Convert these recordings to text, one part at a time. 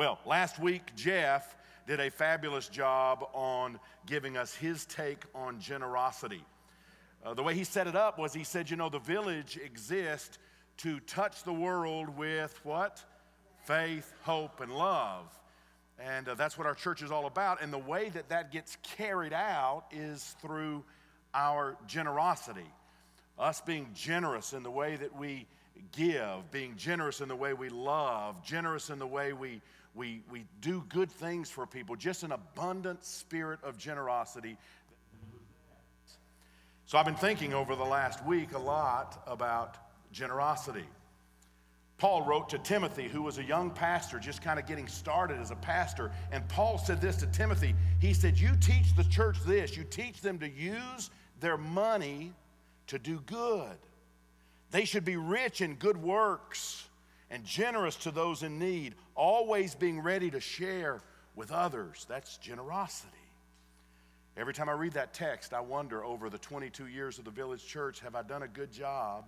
Well, last week, Jeff did a fabulous job on giving us his take on generosity. The way he set it up was he said, the village exists to touch the world with what? Faith, hope, and love. And that's what our church is all about. And the way that that gets carried out is through our generosity. Us being generous in the way that we give, being generous in the way we love, generous in the way we do good things for people, just an abundant spirit of generosity. So I've been thinking over the last week a lot about generosity. Paul wrote to Timothy, who was a young pastor, just kind of getting started as a pastor. And Paul said this to Timothy. He said, you teach the church this. You teach them to use their money to do good. They should be rich in good works and generous to those in need, always being ready to share with others. That's generosity. Every time I read that text, I wonder, over the 22 years of the Village Church, have I done a good job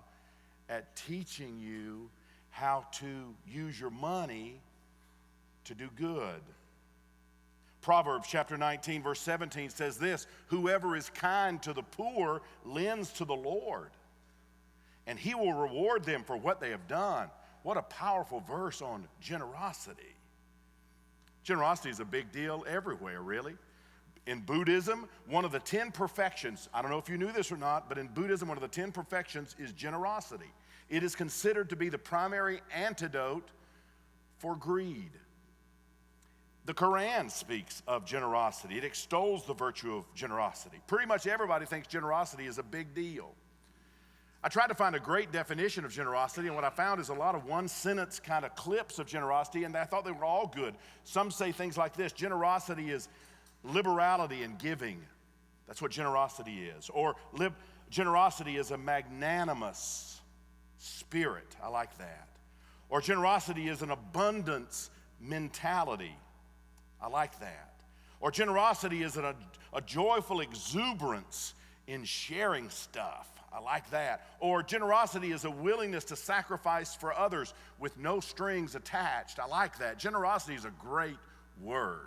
at teaching you how to use your money to do good? Proverbs chapter 19, verse 17 says this, whoever is kind to the poor lends to the Lord, and he will reward them for what they have done. What a powerful verse on generosity. Generosity is a big deal everywhere, really. In Buddhism, one of the 10 perfections, I don't know if you knew this or not, but in Buddhism, one of the 10 perfections is generosity. It is considered to be the primary antidote for greed. The Quran speaks of generosity. It extols the virtue of generosity. Pretty much everybody thinks generosity is a big deal. I tried to find a great definition of generosity, and what I found is a lot of one-sentence kind of clips of generosity, and I thought they were all good. Some say things like this: generosity is liberality in giving. That's what generosity is. Or generosity is a magnanimous spirit. I like that. Or generosity is an abundance mentality. I like that. Or generosity is a joyful exuberance in sharing stuff. I like that. Or generosity is a willingness to sacrifice for others with no strings attached. I like that. Generosity is a great word.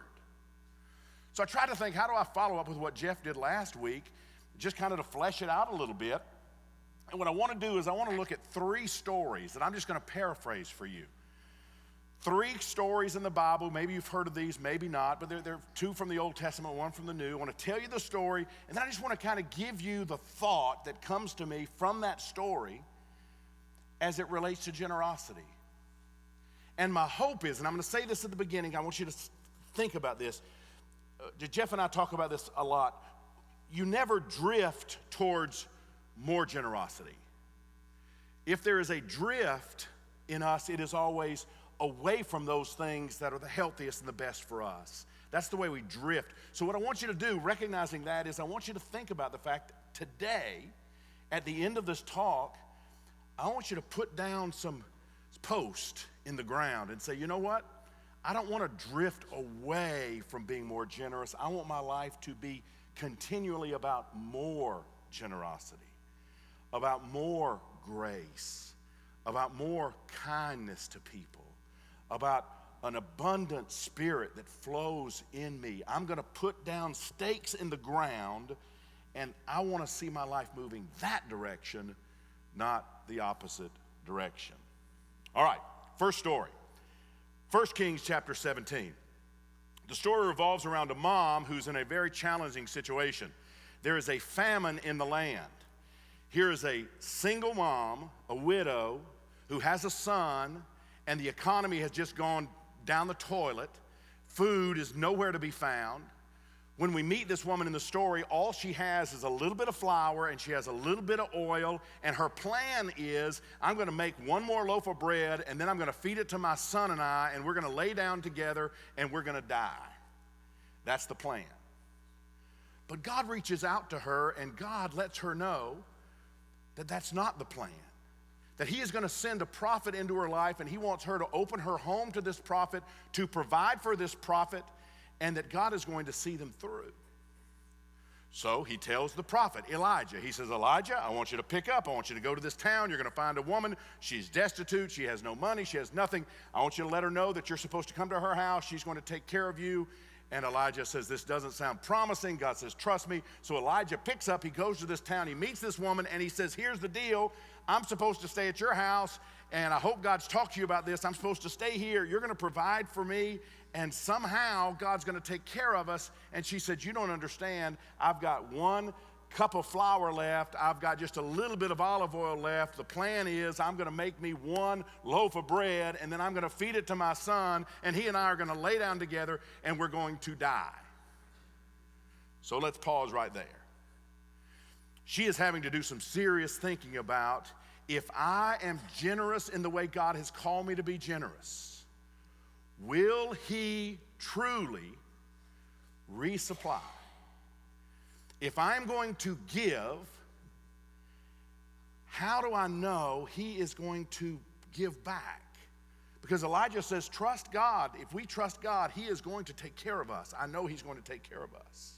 So I tried to think, how do I follow up with what Jeff did last week, just kind of to flesh it out a little bit. And what I want to do is I want to look at 3 stories that I'm just going to paraphrase for you. 3 stories in the Bible. Maybe you've heard of these, maybe not, but they're 2 from the Old Testament, 1 from the New. I want to tell you the story, and then I just want to kind of give you the thought that comes to me from that story as it relates to generosity. And my hope is, and I'm going to say this at the beginning, I want you to think about this. Jeff and I talk about this a lot. You never drift towards more generosity. If there is a drift in us, it is always away from those things that are the healthiest and the best for us. That's the way we drift. So what I want you to do, recognizing that, is I want you to think about the fact that today, at the end of this talk, I want you to put down some post in the ground and say, you know what? I don't want to drift away from being more generous. I want my life to be continually about more generosity, about more grace, about more kindness to people, about an abundant spirit that flows in me. I'm going to put down stakes in the ground, and I want to see my life moving that direction, not the opposite direction. All right, first story. 1 Kings chapter 17. The story revolves around a mom who's in a very challenging situation. There is a famine in the land. Here is a single mom, a widow, who has a son, and the economy has just gone down the toilet. Food is nowhere to be found. When we meet this woman in the story, all she has is a little bit of flour and she has a little bit of oil, and her plan is, I'm going to make one more loaf of bread and then I'm going to feed it to my son and I, and we're going to lay down together and we're going to die. That's the plan. But God reaches out to her and God lets her know that that's not the plan. That he is going to send a prophet into her life, and he wants her to open her home to this prophet, to provide for this prophet, and that God is going to see them through. So he tells the prophet, Elijah, he says, Elijah, I want you to pick up. I want you to go to this town. You're going to find a woman. She's destitute. She has no money. She has nothing. I want you to let her know that you're supposed to come to her house. She's going to take care of you. And Elijah says, this doesn't sound promising. God says, trust me. So Elijah picks up. He goes to this town. He meets this woman, and he says, here's the deal. I'm supposed to stay at your house, and I hope God's talked to you about this. I'm supposed to stay here. You're going to provide for me, and somehow God's going to take care of us. And she said, you don't understand. I've got 1 cup of flour left. I've got just a little bit of olive oil left. The plan is I'm going to make me 1 loaf of bread, and then I'm going to feed it to my son, and he and I are going to lay down together, and we're going to die. So let's pause right there. She is having to do some serious thinking about, if I am generous in the way God has called me to be generous, will he truly resupply? If I'm going to give, how do I know he is going to give back? Because Elijah says, trust God. If we trust God, he is going to take care of us. I know he's going to take care of us.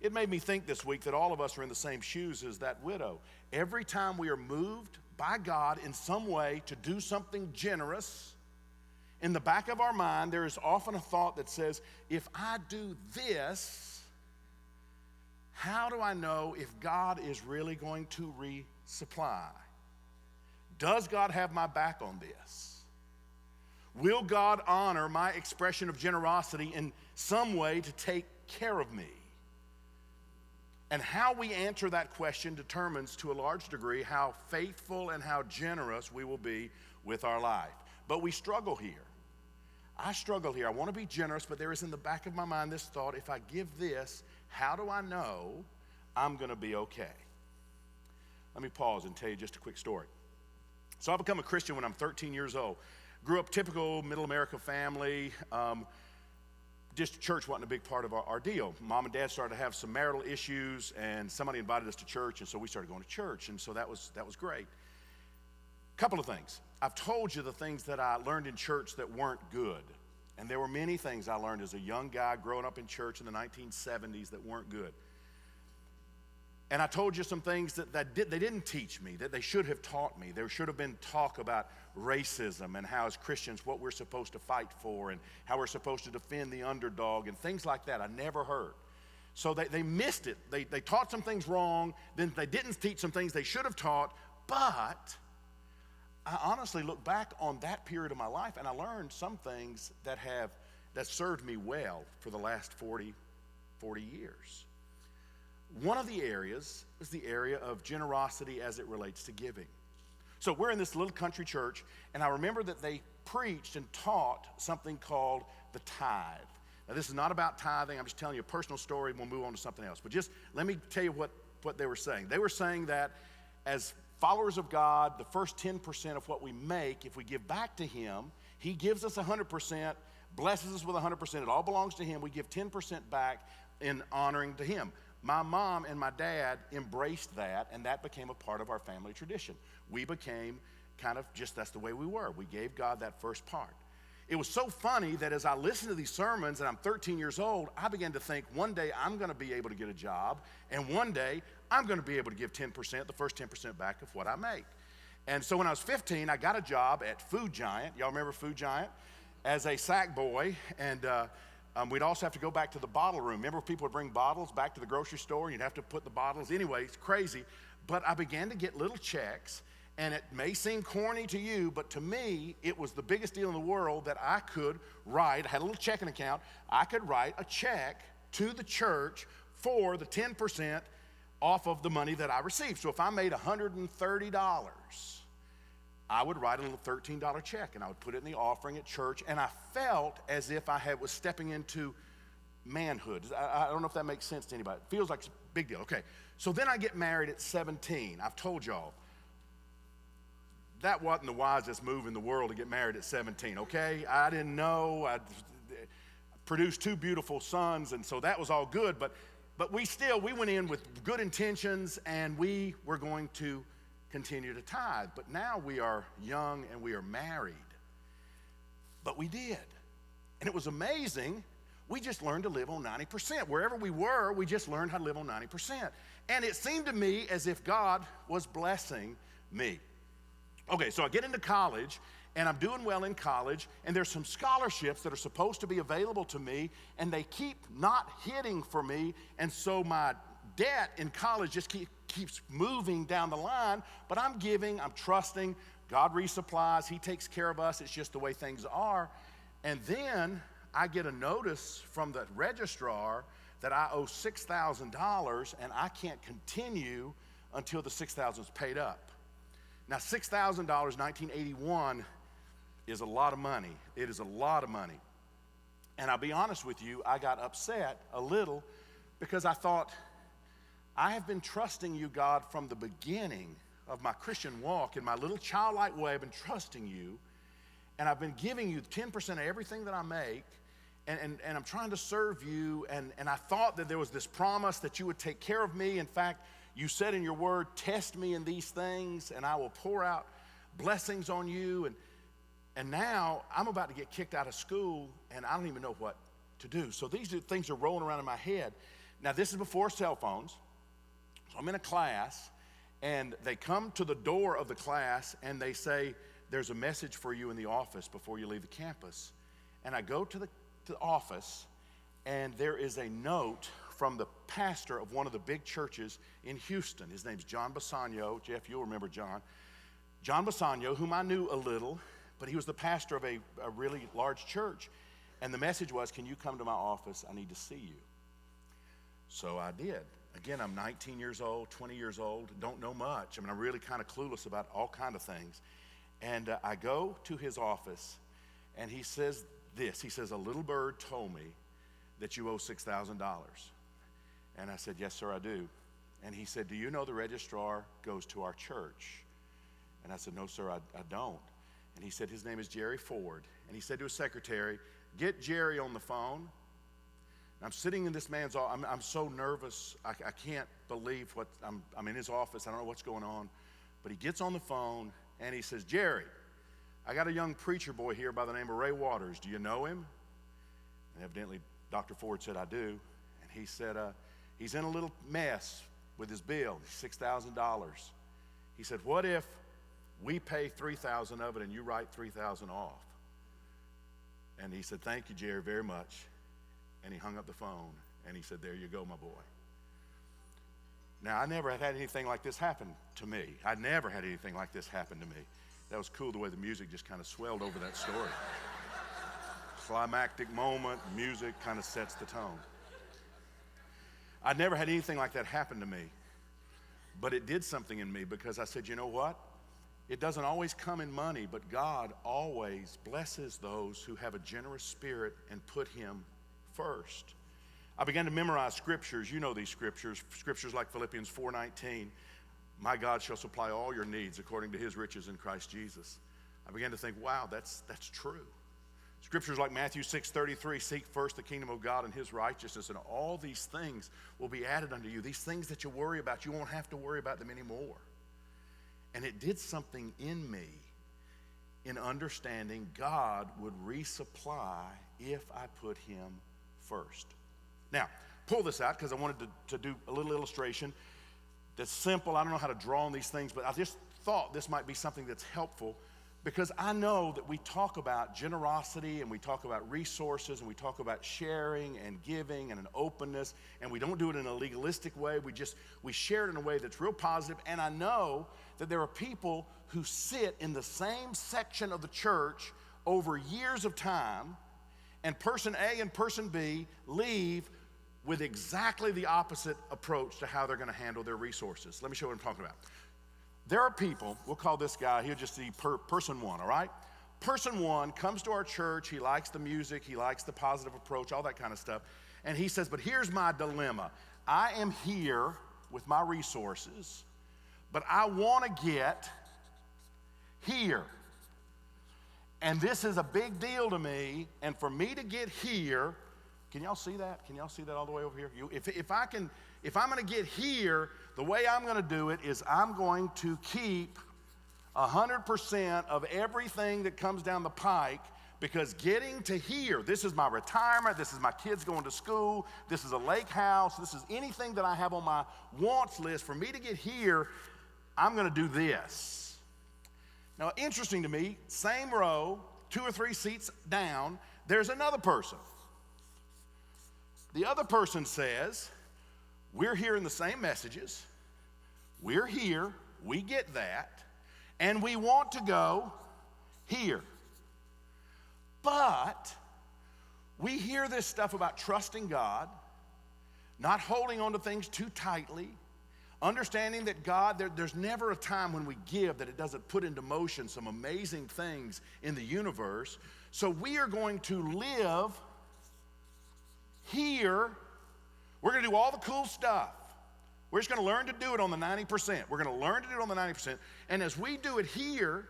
It made me think this week that all of us are in the same shoes as that widow. Every time we are moved by God in some way to do something generous, in the back of our mind, there is often a thought that says, if I do this, how do I know if God is really going to resupply? Does God have my back on this? Will God honor my expression of generosity in some way to take care of me? And how we answer that question determines to a large degree how faithful and how generous we will be with our life. But we struggle here. I struggle here. I want to be generous, but there is in the back of my mind this thought, if I give this, how do I know I'm going to be okay? Let me pause and tell you just a quick story. So I become a Christian when I'm 13 years old. Grew up typical middle America family. Just church wasn't a big part of our deal. Mom and Dad started to have some marital issues, and somebody invited us to church, and so we started going to church, and so that was great. Couple of things. I've told you the things that I learned in church that weren't good, and there were many things I learned as a young guy growing up in church in the 1970s that weren't good. And I told you some things that they didn't teach me, that they should have taught me. There should have been talk about racism and how as Christians what we're supposed to fight for and how we're supposed to defend the underdog and things like that I never heard. So they missed it. They taught some things wrong, then they didn't teach some things they should have taught, but I honestly look back on that period of my life and I learned some things that served me well for the last 40 years. One of the areas is the area of generosity as it relates to giving. So we're in this little country church, and I remember that they preached and taught something called the tithe. Now, this is not about tithing. I'm just telling you a personal story, and we'll move on to something else. But just let me tell you what they were saying. They were saying that as followers of God, the first 10% of what we make, if we give back to him, he gives us 100%, blesses us with 100%. It all belongs to him. We give 10% back in honoring to him. My mom and my dad embraced that, and that became a part of our family tradition. We became kind of just, that's the way we were. We gave God that first part. It was so funny that as I listened to these sermons, and I'm 13 years old, I began to think, one day I'm going to be able to get a job, and one day I'm going to be able to give 10%, the first 10% back of what I make. And so when I was 15, I got a job at Food Giant. Y'all remember Food Giant? As a sack boy, and we'd also have to go back to the bottle room. Remember people would bring bottles back to the grocery store and you'd have to put the bottles. Anyway, it's crazy. But I began to get little checks, and it may seem corny to you, but to me, it was the biggest deal in the world that I could write. I had a little checking account. I could write a check to the church for the 10% off of the money that I received. So if I made $130, I would write a little $13 check, and I would put it in the offering at church, and I felt as if I was stepping into manhood. I don't know if that makes sense to anybody. It feels like a big deal. Okay, so then I get married at 17. I've told y'all, that wasn't the wisest move in the world to get married at 17, okay? I didn't know. I produced 2 beautiful sons, and so that was all good, but we went in with good intentions, and we were going to continue to tithe. But now we are young and we are married. But we did. And it was amazing we just learned to live on 90%. Wherever we were, we just learned how to live on 90%. And it seemed to me as if God was blessing me. Okay, so I get into college, and I'm doing well in college, and there's some scholarships that are supposed to be available to me, and they keep not hitting for me, and so my debt in college just keeps moving down the line, but I'm giving, I'm trusting, God resupplies, He takes care of us, it's just the way things are. And then I get a notice from the registrar that I owe $6,000 and I can't continue until the $6,000 is paid up. Now, $6,000, 1981, is a lot of money. It is a lot of money. And I'll be honest with you, I got upset a little because I thought, I have been trusting you, God, from the beginning of my Christian walk. In my little childlike way, I've been trusting you, and I've been giving you 10% of everything that I make, and I'm trying to serve you, and I thought that there was this promise that you would take care of me. In fact, you said in your word, test me in these things, and I will pour out blessings on you, and now I'm about to get kicked out of school, and I don't even know what to do. So these things are rolling around in my head. Now, this is before cell phones, so I'm in a class, and they come to the door of the class, and they say, there's a message for you in the office before you leave the campus. And I go to the office, and there is a note from the pastor of one of the big churches in Houston. His name's John Bassanio. Jeff, you'll remember John. John Bassanio, whom I knew a little, but he was the pastor of a really large church. And the message was, can you come to my office? I need to see you. So I did. Again, I'm 19 years old, 20 years old, don't know much. I mean, I'm really kind of clueless about all kind of things. And I go to his office, and he says this. He says, a little bird told me that you owe $6,000. And I said, yes, sir, I do. And he said, do you know the registrar goes to our church? And I said, no, sir, I don't. And he said, his name is Jerry Ford. And he said to his secretary, get Jerry on the phone. I'm sitting in this man's office. I'm so nervous. I can't believe what I'm in his office. I don't know what's going on. But he gets on the phone, and he says, Jerry, I got a young preacher boy here by the name of Ray Waters. Do you know him? And evidently, Dr. Ford said, I do. And he said, he's in a little mess with his bill, $6,000. He said, what if we pay $3,000 of it and you write $3,000 off? And he said, thank you, Jerry, very much. And he hung up the phone, and he said, there you go, my boy. Now, I never had anything like this happen to me. I never had anything like this happen to me. That was cool, the way the music just kind of swelled over that story. Climactic moment, music kind of sets the tone. I never had anything like that happen to me, but it did something in me because I said, you know what? It doesn't always come in money, but God always blesses those who have a generous spirit and put Him first. I began to memorize scriptures. You know these scriptures like Philippians 4:19. My God shall supply all your needs according to His riches in Christ Jesus. I began to think, wow, that's true. Scriptures like Matthew 6:33, seek first the kingdom of God and His righteousness, and all these things will be added unto you. These things that you worry about, you won't have to worry about them anymore. And it did something in me in understanding God would resupply if I put Him first. Now, pull this out because I wanted to do a little illustration that's simple. I don't know how to draw on these things, but I just thought this might be something that's helpful because I know that we talk about generosity and we talk about resources and we talk about sharing and giving and an openness, and we don't do it in a legalistic way. We share it in a way that's real positive. And I know that there are people who sit in the same section of the church over years of time, and person A and person B leave with exactly the opposite approach to how they're going to handle their resources. Let me show you what I'm talking about. There are people, we'll call this guy, he'll just see person one, all right? Person one comes to our church, he likes the music, he likes the positive approach, all that kind of stuff, and he says, but here's my dilemma. I am here with my resources, but I want to get here. And this is a big deal to me, and for me to get here, can y'all see that? Can y'all see that all the way over here? If I'm going to get here, the way I'm going to do it is I'm going to keep 100% of everything that comes down the pike Because getting to here, this is my retirement, this is my kids going to school, this is a lake house, this is anything that I have on my wants list. For me to get here, I'm going to do this. Now, interesting to me, same row, 2 or 3 seats down, there's another person. The other person says, we're hearing the same messages, we're here, we get that, and we want to go here. But we hear this stuff about trusting God, not holding on to things too tightly, understanding that God, there's never a time when we give that it doesn't put into motion some amazing things in the universe. So we are going to live here. We're going to do all the cool stuff. We're just going to learn to do it on the 90%. We're going to learn to do it on the 90%. And as we do it here,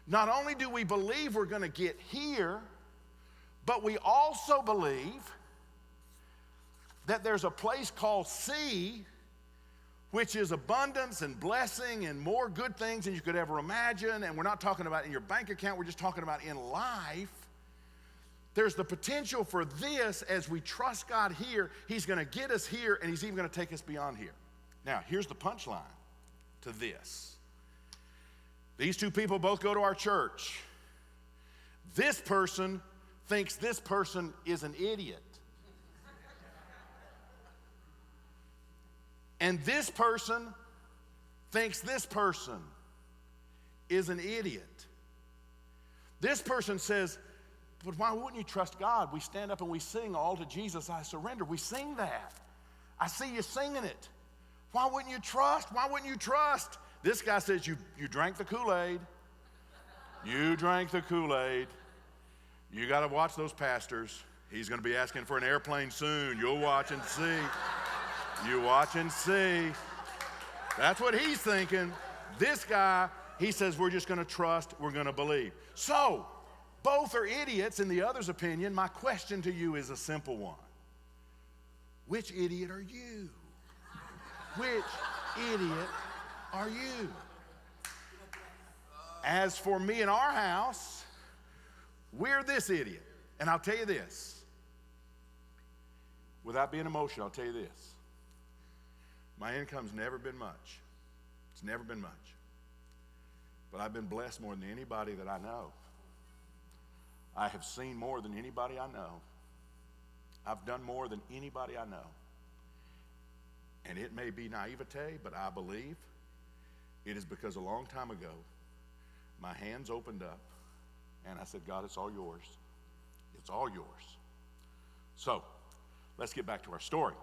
not only do we believe we're going to get here, but we also believe that there's a place called C, which is abundance and blessing and more good things than you could ever imagine. And we're not talking about in your bank account, we're just talking about in life. There's the potential for this as we trust God here. He's going to get us here, and he's even going to take us beyond here. Now, here's the punchline to this. These two people both go to our church. This person thinks this person is an idiot. And this person thinks this person is an idiot. This person says, but why wouldn't you trust God? We stand up and we sing, all to Jesus I surrender. We sing that. I see you singing it. Why wouldn't you trust? Why wouldn't you trust? This guy says, you drank the Kool-Aid. You drank the Kool-Aid. You got to watch those pastors. He's going to be asking for an airplane soon. You'll watch and see. You watch and see. That's what he's thinking. This guy, he says, we're just going to trust, we're going to believe. So, both are idiots in the other's opinion. My question to you is a simple one. Which idiot are you? Which idiot are you? As for me and our house, we're this idiot. And I'll tell you this. Without being emotional, I'll tell you this. My income's never been much. It's never been much. But I've been blessed more than anybody that I know. I have seen more than anybody I know. I've done more than anybody I know. And it may be naivete, but I believe it is because a long time ago, my hands opened up and I said, God, it's all yours. It's all yours. So, let's get back to our story.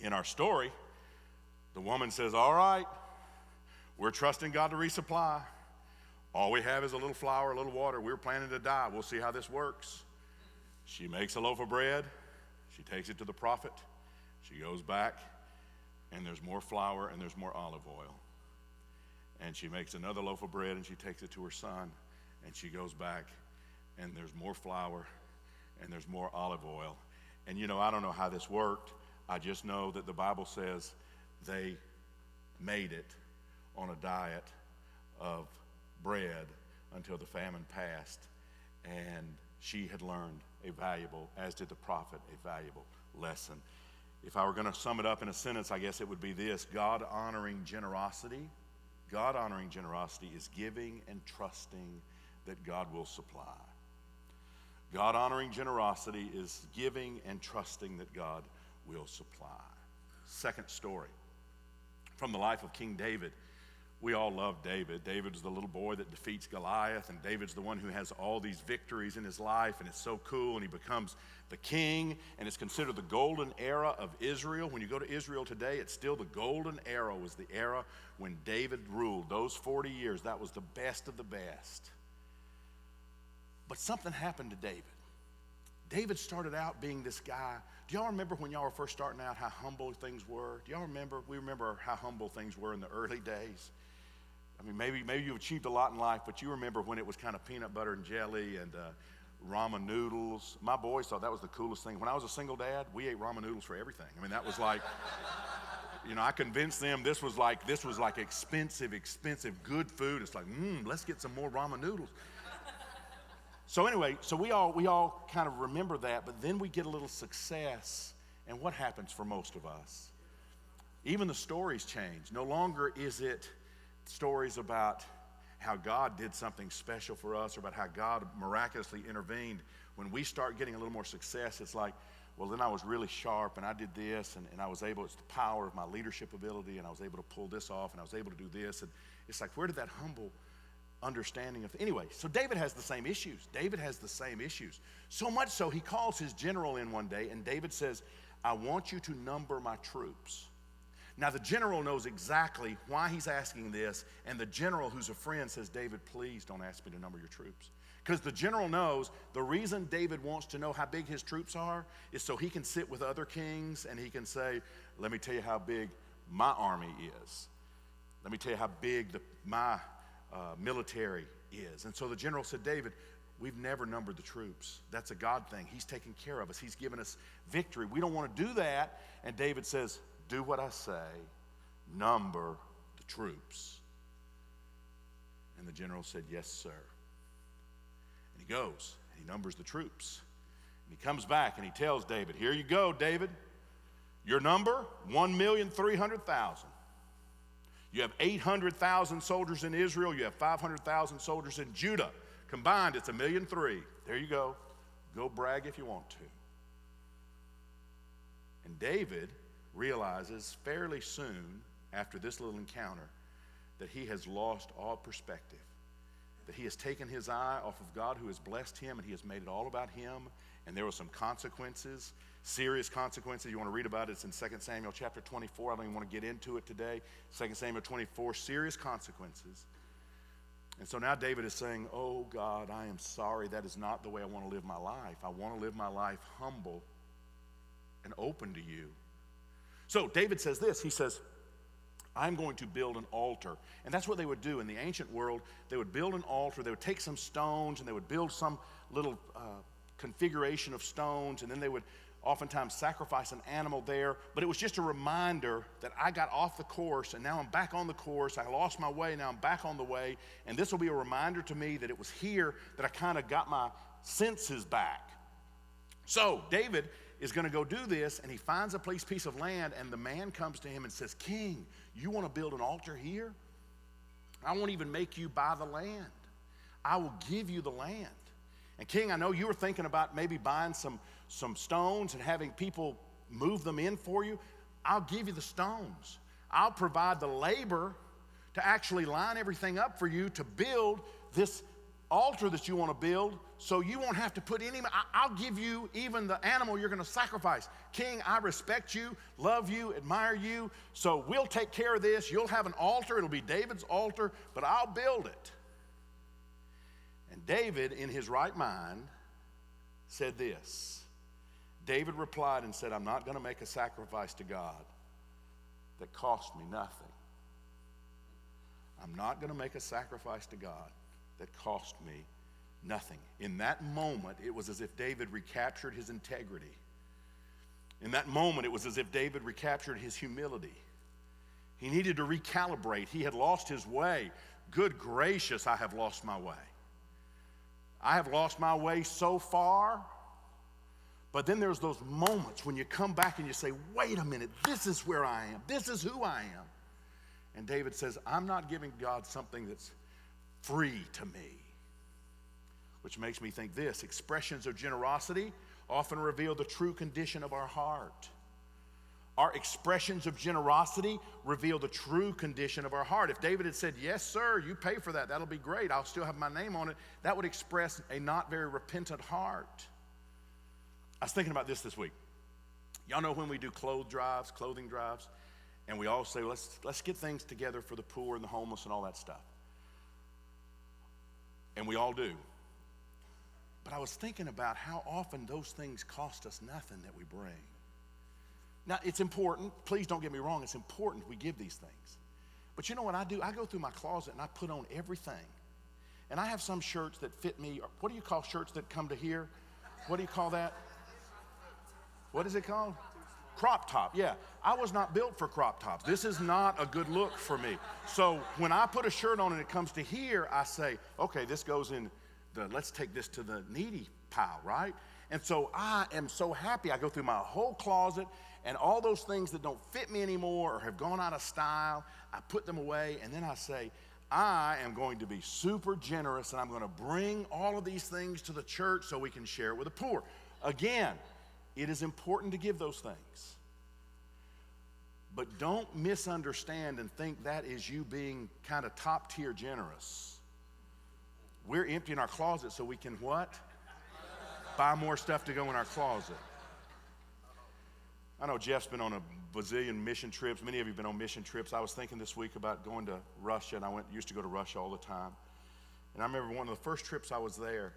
In our story, the woman says, all right, we're trusting God to resupply. All we have is a little flour, a little water. We're planning to die. We'll see how this works. She makes a loaf of bread. She takes it to the prophet. She goes back, and there's more flour and there's more olive oil. And she makes another loaf of bread, and she takes it to her son, and she goes back, and there's more flour and there's more olive oil. And you know, I don't know how this worked. I just know that the Bible says they made it on a diet of bread until the famine passed, and she had learned a valuable, as did the prophet, a valuable lesson. If I were going to sum it up in a sentence, I guess it would be this: God-honoring generosity. God-honoring generosity is giving and trusting that God will supply. God-honoring generosity is giving and trusting that God will supply. Second story from the life of King David. We all love David. David's the little boy that defeats Goliath, and David's the one who has all these victories in his life, and it's so cool, and he becomes the king, and it's considered the golden era of Israel. When you go to Israel today, it's still the golden era was the era when David ruled. Those 40 years, that was the best of the best. But something happened to David. David started out being this guy. Do y'all remember when y'all were first starting out how humble things were? Do y'all remember? We remember how humble things were in the early days. I mean, maybe you've achieved a lot in life, but you remember when it was kind of peanut butter and jelly and ramen noodles. My boys thought that was the coolest thing. When I was a single dad, we ate ramen noodles for everything. I mean, that was like, you know, I convinced them this was like expensive, good food. It's like, let's get some more ramen noodles. So anyway, so we all kind of remember that, but then we get a little success, and what happens for most of us? Even the stories change. No longer is it stories about how God did something special for us or about how God miraculously intervened. When we start getting a little more success, it's like, well, then I was really sharp and I did this and I was able, it's the power of my leadership ability and I was able to pull this off and I was able to do this. And it's like, where did that humble understanding of, anyway, so David has the same issues. David has the same issues. So much so, he calls his general in one day and David says, I want you to number my troops. Now, the general knows exactly why he's asking this, and the general, who's a friend, says, David, please don't ask me to number your troops. Because the general knows the reason David wants to know how big his troops are is so he can sit with other kings and he can say, let me tell you how big my army is. Let me tell you how big my military is. And so the general said, David, we've never numbered the troops. That's a God thing. He's taken care of us. He's given us victory. We don't want to do that. And David says, do what I say, number the troops. And the general said, yes, sir. And he goes, and he numbers the troops. And he comes back and he tells David, here you go, David. Your number, 1,300,000. You have 800,000 soldiers in Israel. You have 500,000 soldiers in Judah. Combined, it's 1,000,003. There you go. Go brag if you want to. And David realizes fairly soon after this little encounter that he has lost all perspective, that he has taken his eye off of God who has blessed him and he has made it all about him, and there were some consequences, serious consequences. You want to read about it, it's in 2 Samuel chapter 24. I don't even want to get into it today. 2 Samuel 24, serious consequences. And so now David is saying, oh God, I am sorry, that is not the way I want to live my life. I want to live my life humble and open to you. So David says this, he says, I'm going to build an altar. And that's what they would do in the ancient world. They would build an altar, they would take some stones and they would build some little configuration of stones, and then they would oftentimes sacrifice an animal there. But it was just a reminder that I got off the course and now I'm back on the course. I lost my way, now I'm back on the way. And this will be a reminder to me that it was here that I kind of got my senses back. So David is going to go do this, and he finds a piece of land, and the man comes to him and says, King, you want to build an altar here? I won't even make you buy the land. I will give you the land. And King, I know you were thinking about maybe buying some stones and having people move them in for you. I'll give you the stones. I'll provide the labor to actually line everything up for you to build this altar that you want to build, so you won't have to put any, I'll give you even the animal you're going to sacrifice. King, I respect you, love you, admire you, so we'll take care of this. You'll have an altar. It'll be David's altar, but I'll build it. And David, in his right mind, said this. David replied and said, I'm not going to make a sacrifice to God that cost me nothing. I'm not going to make a sacrifice to God that cost me nothing. In that moment, it was as if David recaptured his integrity. In that moment, it was as if David recaptured his humility. He needed to recalibrate. He had lost his way. Good gracious, I have lost my way. I have lost my way so far. But then there's those moments when you come back and you say, wait a minute, this is where I am. This is who I am. And David says, I'm not giving God something that's free to me. Which makes me think this, expressions of generosity often reveal the true condition of our heart. Our expressions of generosity reveal the true condition of our heart. If David had said, yes, sir, you pay for that, that'll be great, I'll still have my name on it, that would express a not very repentant heart. I was thinking about this week. Y'all know when we do clothing drives, and we all say, let's get things together for the poor and the homeless and all that stuff. And we all do. But I was thinking about how often those things cost us nothing that we bring. Now, it's important. Please don't get me wrong. It's important we give these things. But you know what I do? I go through my closet and I put on everything. And I have some shirts that fit me. What do you call shirts that come to here? What do you call that? What is it called? Crop top, yeah. I was not built for crop tops. This is not a good look for me. So when I put a shirt on and it comes to here, I say, okay, this goes in let's take this to the needy pile, right? And so I am so happy. I go through my whole closet, and all those things that don't fit me anymore or have gone out of style, I put them away, and then I say, I am going to be super generous, and I'm going to bring all of these things to the church so we can share it with the poor. Again, it is important to give those things. But don't misunderstand and think that is you being kind of top-tier generous. We're emptying our closet so we can what? Buy more stuff to go in our closet. I know Jeff's been on a bazillion mission trips. Many of you have been on mission trips. I was thinking this week about going to Russia, and I used to go to Russia all the time. And I remember one of the first trips I was there,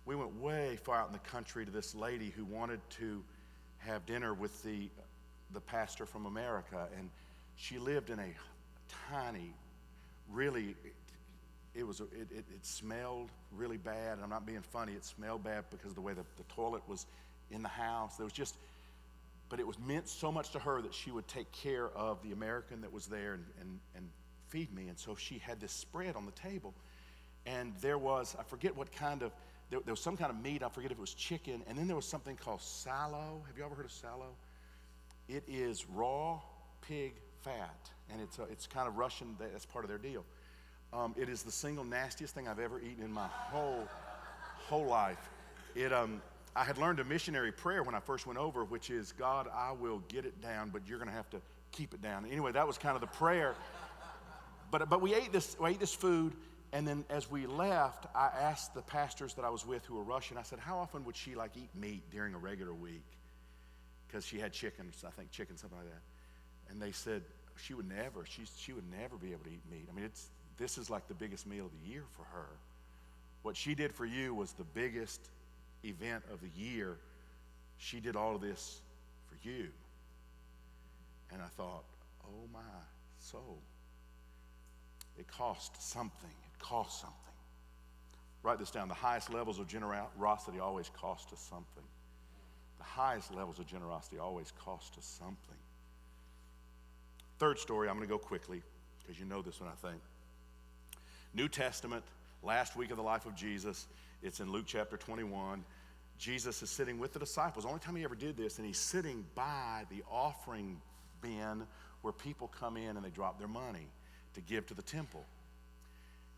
we went way far out in the country to this lady who wanted to have dinner with the pastor from America. And she lived in a tiny, really, it smelled really bad. And I'm not being funny. It smelled bad because of the way the toilet was in the house. But it was meant so much to her that she would take care of the American that was there and feed me. And so she had this spread on the table. And there was, I forget what kind of, there was some kind of meat. I forget if it was chicken. And then there was something called salo. Have you ever heard of salo? It is raw pig fat. And it's kind of Russian. That's part of their deal. It is the single nastiest thing I've ever eaten in my whole life. I had learned a missionary prayer when I first went over, which is, God, I will get it down, but you're going to have to keep it down. Anyway, that was kind of the prayer. But we ate this food, and then as we left, I asked the pastors that I was with who were Russian, I said, how often would she eat meat during a regular week? Because she had chicken, something like that. And they said, she would never be able to eat meat. I mean, this is like the biggest meal of the year for her. What she did for you was the biggest event of the year. She did all of this for you. And I thought, oh my soul, it cost something. It cost something. Write this down. The highest levels of generosity always cost us something. The highest levels of generosity always cost us something. Third story, I'm going to go quickly because you know this one, I think. New Testament, last week of the life of Jesus. It's in Luke chapter 21. Jesus is sitting with the disciples. Only time he ever did this, and he's sitting by the offering bin where people come in and they drop their money to give to the temple.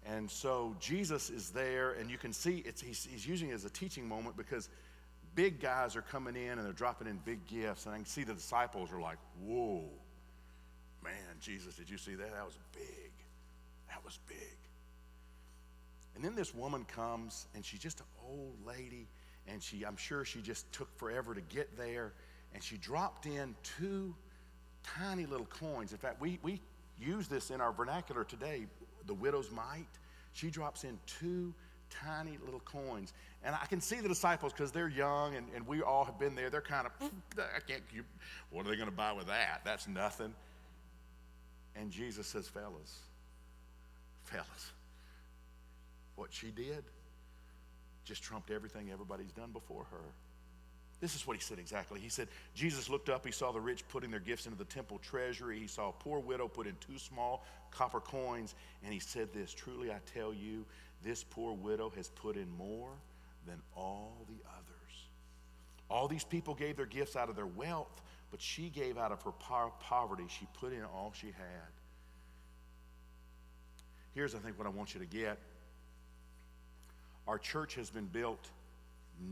And so Jesus is there, and you can see he's using it as a teaching moment because big guys are coming in and they're dropping in big gifts, and I can see the disciples are like, whoa, man, Jesus, did you see that? That was big. That was big. And then this woman comes, and she's just an old lady, and I'm sure she just took forever to get there, and she dropped in 2 tiny little coins. In fact, we use this in our vernacular today, the widow's mite. She drops in 2 tiny little coins. And I can see the disciples, because they're young, and we all have been there. They're kind of, what are they going to buy with that? That's nothing. And Jesus says, fellas, what she did just trumped everything everybody's done before her. This is what he said exactly. He said, Jesus looked up, he saw the rich putting their gifts into the temple treasury. He saw a poor widow put in 2 small copper coins, and he said this, truly I tell you, this poor widow has put in more than all the others. All these people gave their gifts out of their wealth, but she gave out of her poverty. She put in all she had. Here's, I think, what I want you to get. Our church has been built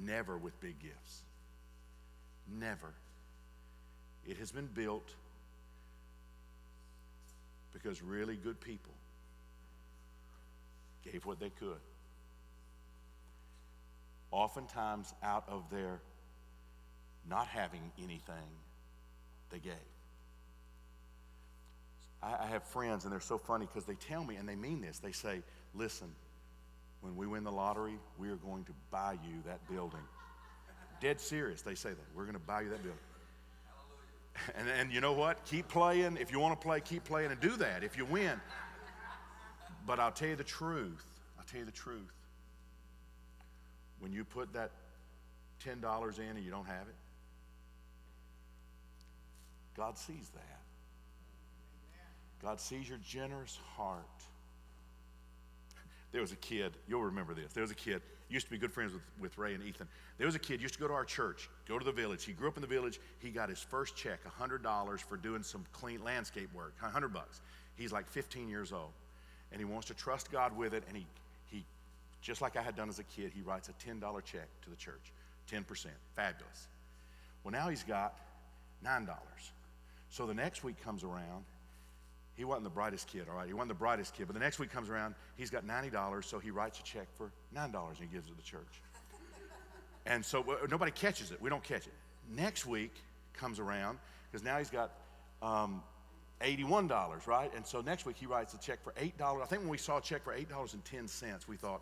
never with big gifts. Never. It has been built because really good people gave what they could. Oftentimes, out of their not having anything, they gave. I have friends, and they're so funny because they tell me, and they mean this. They say, listen, when we win the lottery, we are going to buy you that building. Dead serious, they say that. We're going to buy you that building. And you know what? Keep playing. If you want to play, keep playing and do that if you win. But I'll tell you the truth. When you put that $10 in and you don't have it, God sees that. God sees your generous heart. There was a kid, you'll remember this. There was a kid, used to be good friends with Ray and Ethan. There was a kid, used to go to our church, go to the village. He grew up in the village. He got his first check, $100 for doing some clean landscape work, $100. He's like 15 years old, and he wants to trust God with it, and he just like I had done as a kid, he writes a $10 check to the church, 10%, fabulous. Well, now he's got $9. So the next week comes around, he wasn't the brightest kid, all right? He wasn't the brightest kid, but the next week comes around, he's got $90, so he writes a check for $9 and he gives it to the church. And so nobody catches it. We don't catch it. Next week comes around, because now he's got $81, right? And so next week he writes a check for $8. I think when we saw a check for $8.10, we thought,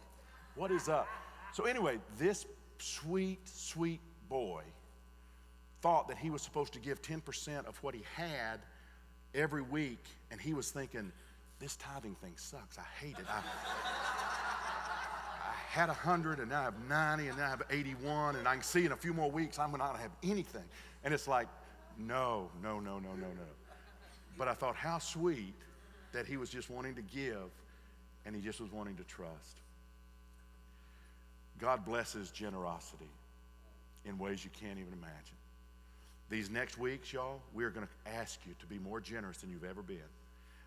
what is up? So anyway, this sweet, sweet boy thought that he was supposed to give 10% of what he had every week, and he was thinking, this tithing thing sucks. I hate it. I had 100, and now I have 90, and now I have 81, and I can see in a few more weeks I'm not going to have anything. And it's like, no. But I thought, how sweet that he was just wanting to give, and he just was wanting to trust. God blesses generosity in ways you can't even imagine. These next weeks, y'all, we're going to ask you to be more generous than you've ever been.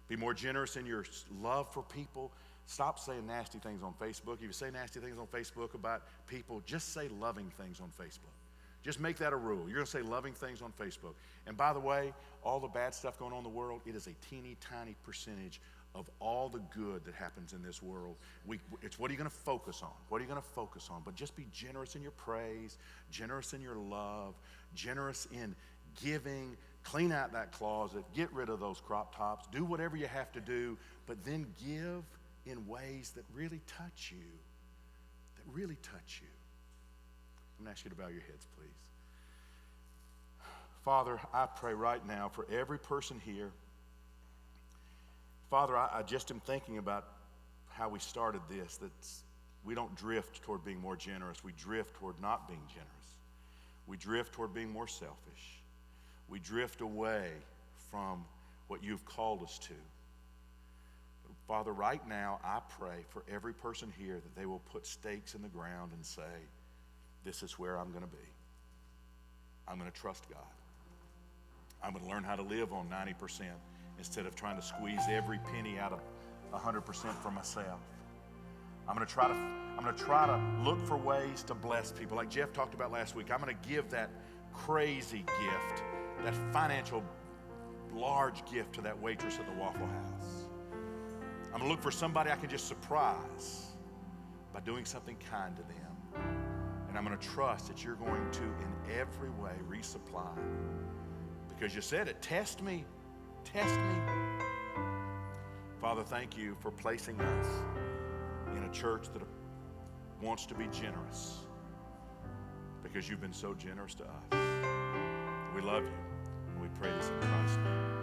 Be more generous in your love for people. Stop saying nasty things on Facebook. If you say nasty things on Facebook about people, just say loving things on Facebook. Just make that a rule. You're going to say loving things on Facebook. And by the way, all the bad stuff going on in the world, it is a teeny tiny percentage of all the good that happens in this world. It's what are you going to focus on? What are you going to focus on? But just be generous in your praise, generous in your love, generous in giving. Clean out that closet, get rid of those crop tops, do whatever you have to do, but then give in ways that really touch you, I'm going to ask you to bow your heads, please. Father, I pray right now for every person here. Father, I just am thinking about how we started this, that we don't drift toward being more generous. We drift toward not being generous. We drift toward being more selfish. We drift away from what you've called us to. But Father, right now, I pray for every person here that they will put stakes in the ground and say, this is where I'm going to be. I'm going to trust God. I'm going to learn how to live on 90% instead of trying to squeeze every penny out of 100% for myself. I'm going to try to look for ways to bless people. Like Jeff talked about last week, I'm going to give that crazy gift, that financial large gift to that waitress at the Waffle House. I'm going to look for somebody I can just surprise by doing something kind to them. And I'm going to trust that you're going to, in every way, resupply. Because you said it, test me. Father, thank you for placing us in a church that wants to be generous, because you've been so generous to us. We love you, and we pray this in Christ's name.